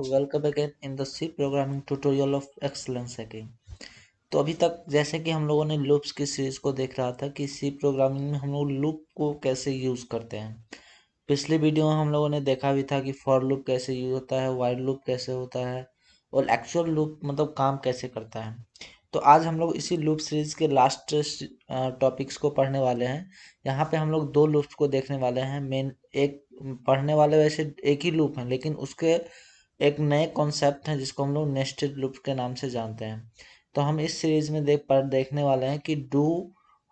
Welcome again in the C programming tutorial of Excellence Hacking. तो अभी तक जैसे कि हम लोगों ने लूप्स की सीरीज को देख रहा था कि सी प्रोग्रामिंग में हम लोग लूप को कैसे यूज़ करते हैं। पिछली वीडियो में हम लोगों ने देखा भी था कि फॉर लूप कैसे यूज होता है, वाइल लूप कैसे होता है और एक्चुअल लूप मतलब काम कैसे करता है। तो आज हम लोग इसी लूप सीरीज के लास्ट टॉपिक्स को पढ़ने वाले हैं। यहाँ पे हम लोग दो लूप्स को देखने वाले हैं। मेन एक पढ़ने वाले वैसे एक ही लूप है, लेकिन उसके एक नए कॉन्सेप्ट हैं जिसको हम लोग नेस्टेड लूप के नाम से जानते हैं। तो हम इस सीरीज में देखने वाले हैं कि डू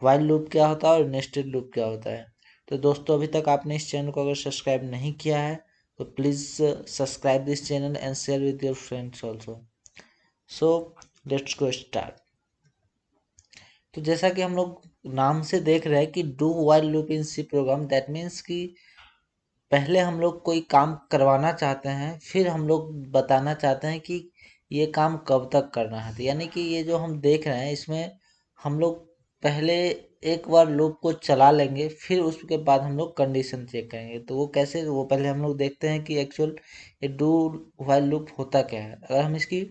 वाइल लूप क्या होता है और नेस्टेड लूप क्या होता है। तो दोस्तों, अभी तक आपने इस चैनल को अगर सब्सक्राइब नहीं किया है तो please subscribe this channel and share with your friends also. So let's go start. तो जैसा कि हम लोग नाम से देख रहे हैं कि do while loop in C program, that means कि पहले हम लोग कोई काम करवाना चाहते हैं, फिर हम लोग बताना चाहते हैं कि ये काम कब तक करना है। तो यानी कि ये जो हम देख रहे हैं इसमें हम लोग पहले एक बार लूप को चला लेंगे, फिर उसके बाद हम लोग कंडीशन चेक करेंगे। तो वो कैसे, वो पहले हम लोग देखते हैं कि एक्चुअल ये डू वाइल लूप होता क्या है। अगर हम इसकी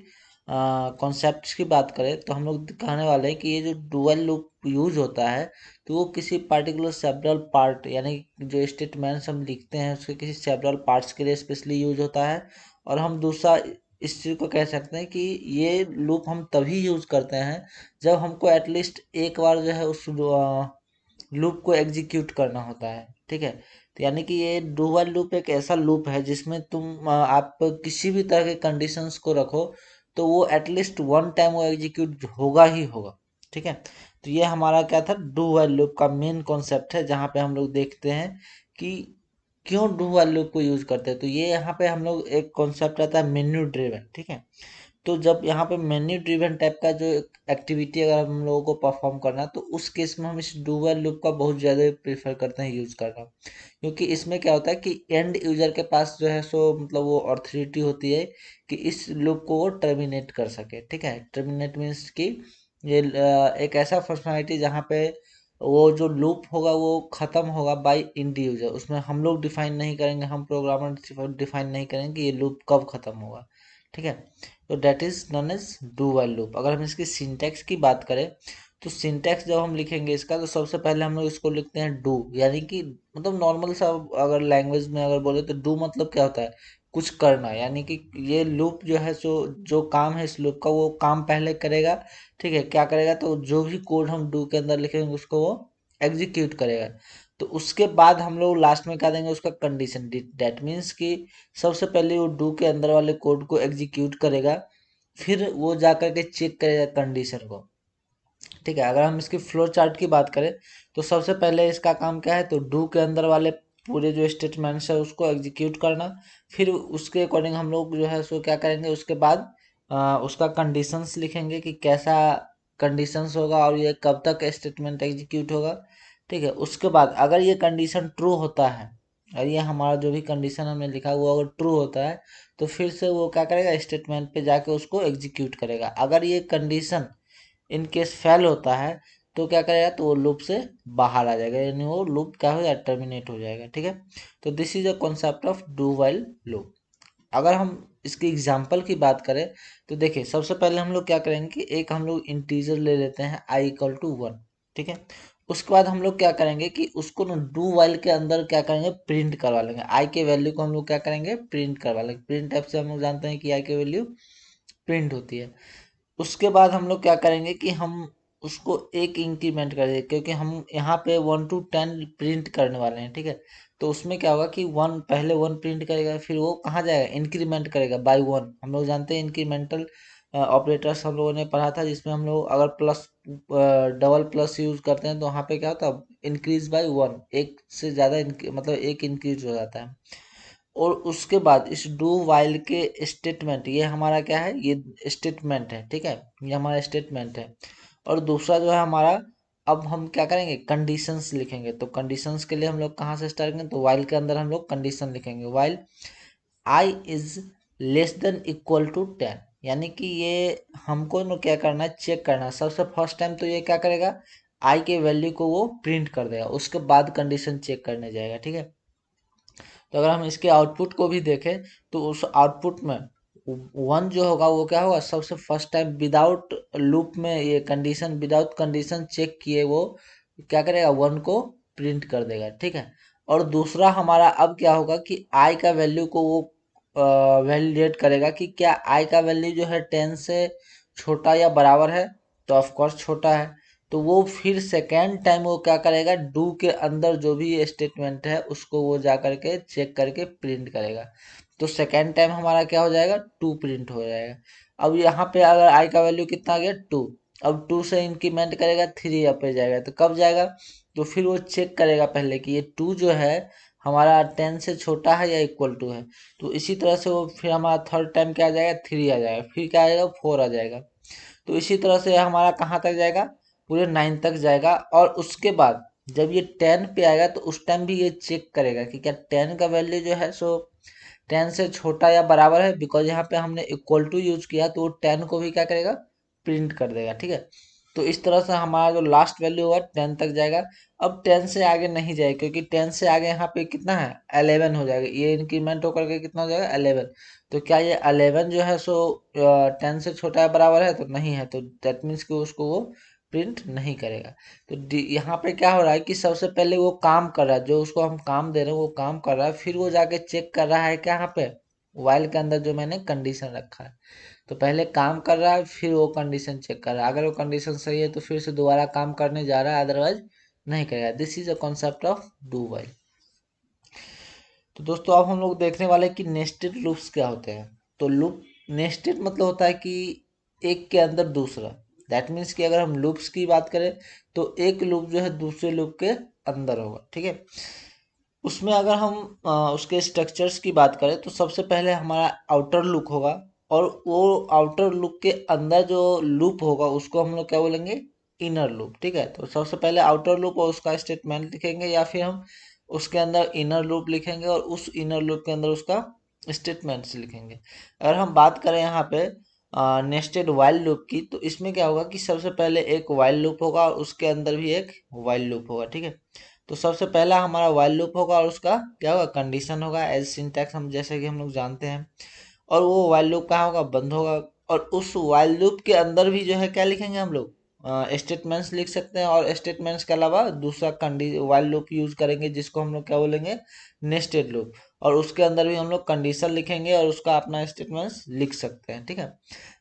कॉन्सेप्ट्स की बात करें तो हम लोग कहने वाले हैं कि ये जो डुअल लूप यूज होता है तो वो किसी पर्टिकुलर सेवरल पार्ट, यानी जो स्टेटमेंट्स हम लिखते हैं उसके किसी सेवरल पार्ट्स के लिए स्पेशली यूज होता है। और हम दूसरा इस चीज़ को कह सकते हैं कि ये लूप हम तभी यूज करते हैं जब हमको एटलीस्ट एक बार जो है उस लूप को एग्जीक्यूट करना होता है। ठीक है, तो यानी कि ये डू व्हाइल लूप एक ऐसा लूप है जिसमें आप किसी भी तरह के कंडीशंस को रखो तो वो एटलीस्ट वन टाइम वो एग्जीक्यूट होगा ही होगा। ठीक है, तो ये हमारा क्या था, डू व्हाइल लूप का मेन कॉन्सेप्ट है, जहाँ पे हम लोग देखते हैं कि क्यों डू व्हाइल लूप को यूज करते हैं। तो ये यहाँ पे हम लोग एक कॉन्सेप्ट आता है मेन्यू ड्रिवन। ठीक है, तो जब यहाँ पे मेन्यू ड्रिवन टाइप का जो एक्टिविटी अगर हम लोगों को परफॉर्म करना है तो उस केस में हम इस डू व्हाइल लूप का बहुत ज़्यादा प्रेफर करते हैं यूज करना। क्योंकि इसमें क्या होता है कि एंड यूजर के पास जो है सो मतलब वो अथॉरिटी होती है कि इस लूप को वो टर्मिनेट कर सके। ठीक है, टर्मिनेट मीन्स कि ये एक ऐसा फंक्शनलिटी जहाँ पे वो जो लूप होगा वो ख़त्म होगा बाय एंड यूजर। उसमें हम लोग डिफाइन नहीं करेंगे, हम प्रोग्रामर डिफाइन नहीं करेंगे कि ये लूप कब ख़त्म होगा। ठीक है, तो that is known as do while loop. अगर हम इसकी सिंटैक्स की बात करें तो सिंटैक्स जब हम लिखेंगे इसका तो सबसे पहले हम लोग इसको लिखते हैं डू, यानी कि मतलब नॉर्मल सा अगर लैंग्वेज में अगर बोले तो डू मतलब क्या होता है, कुछ करना। यानी कि ये लूप जो है सो जो काम है इस लूप का वो काम पहले करेगा। ठीक है, क्या करेगा, तो जो भी कोड हम डू के अंदर लिखेंगे उसको वो एग्जीक्यूट करेगा। तो उसके बाद हम लोग लास्ट में क्या देंगे, उसका कंडीशन। डेट मीन्स कि सबसे पहले वो डू के अंदर वाले कोड को एग्जीक्यूट करेगा, फिर वो जा करके चेक करेगा कंडीशन को। ठीक है, अगर हम इसकी फ्लो चार्ट की बात करें तो सबसे पहले इसका काम क्या है, तो डू के अंदर वाले पूरे जो स्टेटमेंट्स है उसको एग्जीक्यूट करना। फिर उसके अकॉर्डिंग हम लोग जो है सो क्या करेंगे, उसके बाद उसका कंडीशंस लिखेंगे कि कैसा कंडीशंस होगा और ये कब तक स्टेटमेंट एग्जीक्यूट होगा। ठीक है, उसके बाद अगर ये कंडीशन ट्रू होता है और ये हमारा जो भी कंडीशन हमने लिखा वो अगर ट्रू होता है तो फिर से वो क्या करेगा, स्टेटमेंट पे जाके उसको एग्जीक्यूट करेगा। अगर ये कंडीशन इन केस फेल होता है तो क्या करेगा, तो वो लूप से बाहर आ जाएगा, यानी वो लूप क्या हो जाएगा, टर्मिनेट हो जाएगा। ठीक है, तो this is a concept of do while loop. अगर हम इसकी एग्जांपल की बात करें तो देखिए, सबसे पहले हम लोग क्या करेंगे कि एक हम लोग इंटीजर ले लेते हैं आई इक्वल टू वन। ठीक है, उसके बाद हम लोग क्या करेंगे कि उसको ना डू वाइल के अंदर क्या करेंगे, प्रिंट करवा लेंगे। आई के वैल्यू को हम लोग क्या करेंगे, प्रिंट करवा लेंगे। प्रिंट टाइप से हम लोग जानते हैं कि आई की वैल्यू प्रिंट होती है। उसके बाद हम लोग क्या करेंगे कि हम उसको एक इंक्रीमेंट कर देंगे, क्योंकि हम यहाँ पे 1 to 10 प्रिंट करने वाले हैं। ठीक है, तो उसमें क्या होगा कि वन पहले वन प्रिंट करेगा, फिर वो कहाँ जाएगा, इंक्रीमेंट करेगा बाय वन। हम लोग जानते हैं इंक्रीमेंटल ऑपरेटर्स हम लोगों ने पढ़ा था, जिसमें हम लोग अगर प्लस डबल प्लस यूज करते हैं तो वहाँ पे क्या होता है, इंक्रीज बाय वन, एक से ज़्यादा मतलब एक इंक्रीज हो जाता है। और उसके बाद इस डू वाइल के स्टेटमेंट, ये हमारा क्या है, ये स्टेटमेंट है। ठीक है, ये हमारा स्टेटमेंट है। और दूसरा जो है हमारा, अब हम क्या करेंगे, कंडीशंस लिखेंगे। तो कंडीशंस के लिए हम लोग कहाँ से स्टार्ट करेंगे, तो वाइल के अंदर हम लोग कंडीशन लिखेंगे। While I is less than equal to 10, यानी कि ये हमको न क्या करना है, चेक करना है। सबसे फर्स्ट टाइम तो ये क्या करेगा, आई के वैल्यू को वो प्रिंट कर देगा, उसके बाद कंडीशन चेक करने जाएगा। ठीक है, तो अगर हम इसके आउटपुट को भी देखें तो उस आउटपुट में वन जो होगा वो क्या होगा, सबसे फर्स्ट टाइम विदाउट लूप में, ये कंडीशन विदाउट कंडीशन चेक किए वो क्या करेगा, वन को प्रिंट कर देगा, ठीक है। और दूसरा हमारा अब क्या होगा कि आई का वैल्यू को वो वैलिडेट करेगा कि क्या आई का वैल्यू जो है 10 से छोटा या बराबर है, तो ऑफ कोर्स छोटा है। तो वो फिर सेकेंड टाइम वो क्या करेगा, डू के अंदर जो भी स्टेटमेंट है उसको वो जा करके चेक करके प्रिंट करेगा। तो सेकेंड टाइम हमारा क्या हो जाएगा, टू प्रिंट हो जाएगा। अब यहाँ पे अगर आई का वैल्यू कितना आ गया, टू। अब टू से इंक्रीमेंट करेगा, थ्री अप पे जाएगा, तो कब जाएगा, तो फिर वो चेक करेगा पहले कि ये टू जो है हमारा 10 से छोटा है या इक्वल टू है। तो इसी तरह से वो फिर हमारा थर्ड टाइम क्या आ जाएगा, थ्री आ जाएगा, फिर क्या आ जाएगा, फोर आ जाएगा। तो इसी तरह से हमारा कहाँ तक जाएगा, पूरे 9 तक जाएगा। और उसके बाद जब ये 10 पे आएगा तो उस टाइम भी ये चेक करेगा कि क्या 10 का वैल्यू जो है सो 10 से छोटा या बराबर है, बिकॉज यहाँ पे हमने इक्वल टू यूज किया तो वो 10 को भी क्या करेगा, प्रिंट कर देगा, ठीक है। तो इस तरह से हमारा जो लास्ट वैल्यू होगा 10 तक जाएगा। अब 10 से आगे नहीं जाएगा, क्योंकि 10 से आगे यहाँ पे कितना है, 11 हो जाएगा, ये इंक्रीमेंट होकर के कितना हो जाएगा, 11। तो क्या ये 11 जो है सो 10 से छोटा या बराबर है, तो नहीं है, तो दैट मीन्स कि उसको वो प्रिंट नहीं करेगा। तो यहाँ पे क्या हो रहा है कि सबसे पहले वो काम कर रहा है, जो उसको हम काम दे रहे हैं वो काम कर रहा है, फिर वो जाके चेक कर रहा है क्या, यहाँ पे वाइल के अंदर जो मैंने कंडीशन रखा है। तो पहले काम कर रहा है, फिर वो कंडीशन चेक कर रहा है, अगर वो कंडीशन सही है तो फिर से दोबारा काम करने जा रहा है, अदरवाइज नहीं करेगा। This is a concept of do while. तो दोस्तों अब हम लोग देखने वाले हैं कि नेस्टेड लूप्स क्या होते हैं। तो लूप नेस्टेड मतलब होता है कि एक के अंदर दूसरा। दैट मीन्स कि अगर हम लूप्स की बात करें तो एक लूप जो है दूसरे लूप के अंदर होगा, ठीक है। उसमें अगर हम उसके स्ट्रक्चर्स की बात करें तो सबसे पहले हमारा आउटर लूप होगा, और वो आउटर लूप के अंदर जो लूप होगा उसको हम लोग क्या बोलेंगे, इनर लूप, ठीक है। तो सबसे पहले आउटर लूप और उसका स्टेटमेंट लिखेंगे, या फिर हम उसके अंदर इनर लूप लिखेंगे और उस इनर लूप के अंदर उसका स्टेटमेंट्स लिखेंगे। अगर हम बात करें यहाँ पे नेस्टेड वाइल लूप की, तो इसमें क्या होगा कि सबसे पहले एक वाइल लूप होगा और उसके अंदर भी एक वाइल लूप होगा, ठीक है। तो सबसे पहला हमारा वाइल लूप होगा और उसका क्या होगा, कंडीशन होगा, एज सिंटैक्स हम जैसे कि हम लोग जानते हैं। और वो वाइल लूप कहाँ होगा, बंद होगा। और उस वाइल लूप के अंदर भी जो है क्या लिखेंगे हम लोग, स्टेटमेंट्स लिख सकते हैं, और स्टेटमेंट्स के अलावा दूसरा वाइल लूप यूज करेंगे जिसको हम लोग क्या बोलेंगे, नेस्टेड लूप। और उसके अंदर भी हम लोग कंडीशन लिखेंगे और उसका अपना स्टेटमेंट्स लिख सकते हैं, ठीक है।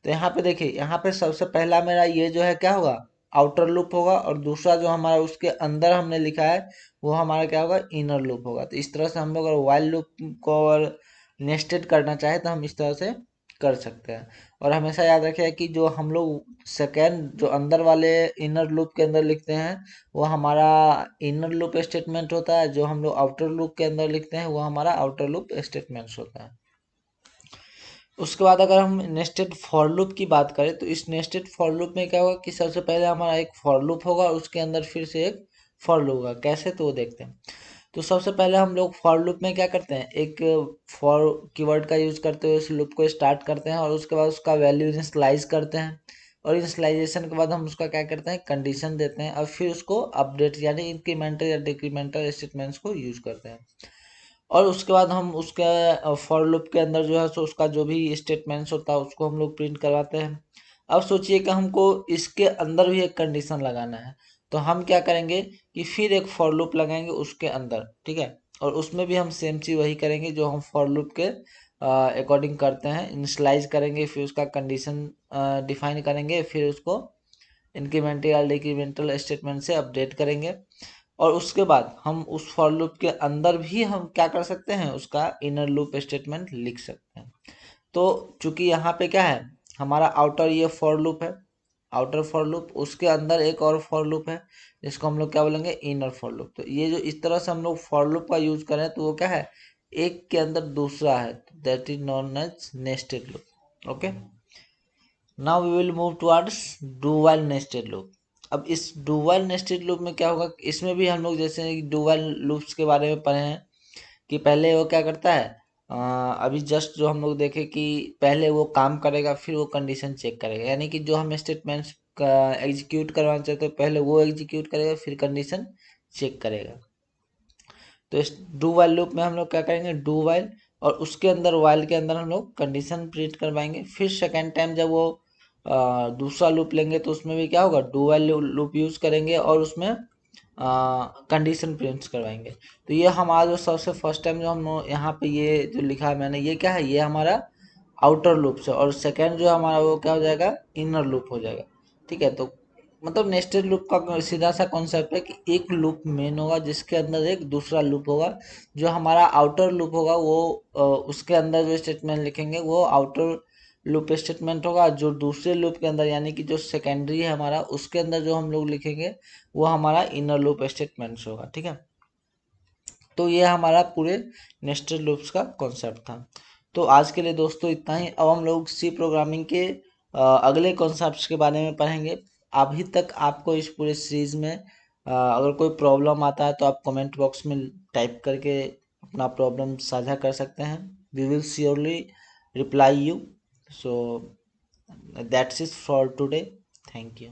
तो यहाँ पे देखिए, यहाँ पे सबसे पहला मेरा ये जो है क्या होगा, आउटर लूप होगा, और दूसरा जो हमारा उसके अंदर हमने लिखा है वो हमारा क्या होगा, इनर लूप होगा। तो इस तरह से हम लोग अगर वाइल लूप को और नेस्टेड करना चाहे तो हम इस तरह से कर सकते हैं। और हमेशा याद रखें कि जो हम लोग सेकेंड जो अंदर वाले इनर लूप के अंदर लिखते हैं वो हमारा इनर लूप स्टेटमेंट होता है, जो हम लोग आउटर लूप के अंदर लिखते हैं वो हमारा आउटर लूप स्टेटमेंट्स होता है। उसके बाद अगर हम नेस्टेड फॉर लूप की बात करें तो इस नेस्टेड फॉर लूप में क्या होगा कि सबसे पहले हमारा एक फॉर लूप होगा, उसके अंदर फिर से एक फॉर लूप होगा। कैसे, तो वो देखते हैं। तो सबसे पहले हम लोग फॉर लूप में क्या करते हैं, एक फॉर कीवर्ड का यूज करते हुए उस लूप को स्टार्ट करते हैं, और उसके बाद उसका वैल्यू इनिशियलाइज करते हैं, और इनिशियलाइजेशन के बाद हम उसका क्या करते हैं, कंडीशन देते हैं, और फिर उसको अपडेट यानी इंक्रीमेंटल या डिक्रीमेंटल स्टेटमेंट्स को यूज करते हैं। और उसके बाद हम उसके फॉर लूप के अंदर जो है सो उसका जो भी स्टेटमेंट्स होता है उसको हम लोग प्रिंट करवाते हैं। अब सोचिए कि हमको इसके अंदर भी एक कंडीशन लगाना है, तो हम क्या करेंगे कि फिर एक फॉर लूप लगाएंगे उसके अंदर, ठीक है। और उसमें भी हम सेम चीज़ वही करेंगे जो हम फॉर लूप के अकॉर्डिंग करते हैं, इनिशियलाइज करेंगे, फिर उसका कंडीशन डिफाइन करेंगे, फिर उसको इंक्रीमेंटल या डिक्रीमेंटल स्टेटमेंट से अपडेट करेंगे। और उसके बाद हम उस फॉर लूप के अंदर भी हम क्या कर सकते हैं, उसका इनर लूप स्टेटमेंट लिख सकते हैं। तो चूंकि यहाँ पे क्या है, हमारा आउटर ये फॉर लूप है, आउटर फॉर लूप, उसके अंदर एक और फॉर लूप है जिसको हम लोग क्या बोलेंगे, इनर फॉर लूप। तो ये जो इस तरह से हम लोग फॉर लूप का यूज करें तो वो क्या है, एक के अंदर दूसरा है, that is known as nested loop. Okay, now we will move towards do while nested loop. अब इस डू व्हाइल नेस्टेड लूप में क्या होगा, इसमें भी हम लोग जैसे डू व्हाइल लूप्स के बारे में पढ़े हैं कि पहले वो क्या करता है, अभी जस्ट जो हम लोग देखे कि पहले वो काम करेगा फिर वो कंडीशन चेक करेगा, यानी कि जो हम स्टेटमेंट्स का एग्जीक्यूट करवाना चाहते हैं पहले वो एग्जीक्यूट करेगा फिर कंडीशन चेक करेगा। तो इस डू वाइल लूप में हम लोग क्या करेंगे, डू वाइल और उसके अंदर वाइल के अंदर हम लोग कंडीशन प्रिंट करवाएंगे। फिर सेकेंड टाइम जब वो दूसरा लूप लेंगे तो उसमें भी क्या होगा, डू वाइल लूप यूज करेंगे और उसमें कंडीशन प्रिंट्स करवाएंगे। तो ये हमारा जो सबसे फर्स्ट टाइम जो हम यहाँ पे ये जो लिखा है मैंने, ये क्या है, ये हमारा आउटर लूप से, और सेकेंड जो हमारा वो क्या हो जाएगा, इनर लूप हो जाएगा। ठीक है, तो मतलब नेस्टेड लूप का सीधा सा कॉन्सेप्ट है कि एक लूप मेन होगा जिसके अंदर एक दूसरा लूप होगा। जो हमारा आउटर लूप होगा वो उसके अंदर जो स्टेटमेंट लिखेंगे वो आउटर लूप स्टेटमेंट होगा। जो दूसरे लूप के अंदर यानी कि जो सेकेंडरी है हमारा, उसके अंदर जो हम लोग लिखेंगे वो हमारा इनर लूप स्टेटमेंट्स होगा। ठीक है, तो ये हमारा पूरे नेस्टेड लूप्स का कॉन्सेप्ट था। तो आज के लिए दोस्तों इतना ही। अब हम लोग सी प्रोग्रामिंग के अगले कॉन्सेप्ट्स के बारे में पढ़ेंगे। अभी तक आपको इस पूरे सीरीज में अगर कोई प्रॉब्लम आता है तो आप कमेंट बॉक्स में टाइप करके अपना प्रॉब्लम साझा कर सकते हैं। We will surely reply you. So that's it for today. Thank you.